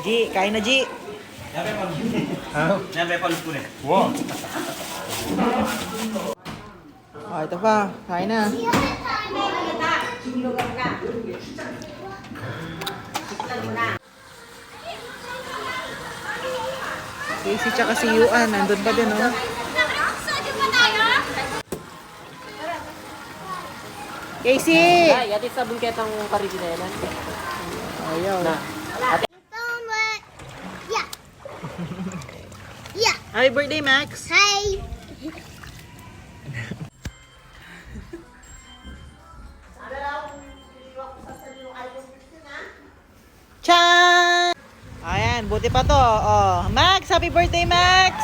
G, kain na G. Wow. Oh, ito pa. Kain na. Casey tsaka si Yuan, nandun pa din, oh. Casey! Ay, ati sa bungketang karigi na yan. Ayaw. Na. Yeah. Yeah. Happy birthday, Max! Hi. Chan! Ayan, buti pa to. Oh, Max, happy birthday, Max!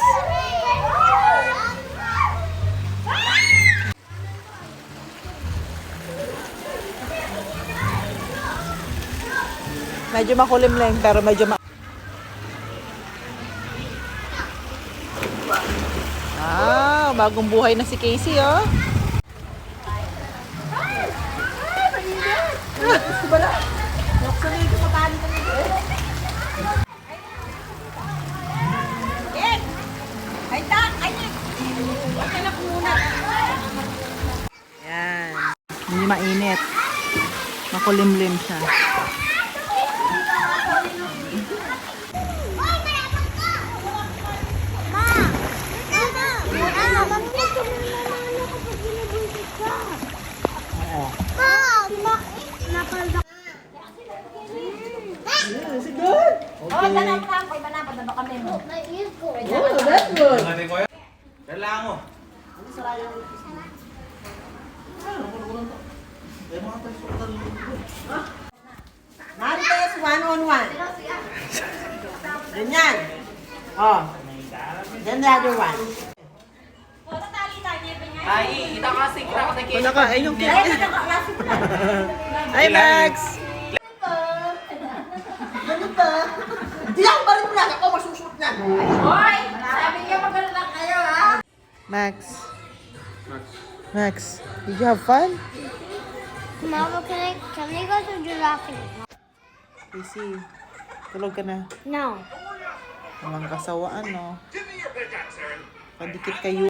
Medyo makulimlim, pero medyo bagong buhay na si Casey, oh. Yan. Hindi mainit. Makulimlim siya. Marites, one-on-one. Ganyan. Oh. Then the other one. Ay, kita kasi Wala ka, ay yung cake. Hi, Max! Ganito. Diyan ba rin lang ako masusunod na? Hoy, sabi niyo magano lang kayo ha. Max. Max, did you have fun? Mama, can we go to Jurassic? Casey, tulog ka na. No. Walang kasawaan, no? Padikit kayo.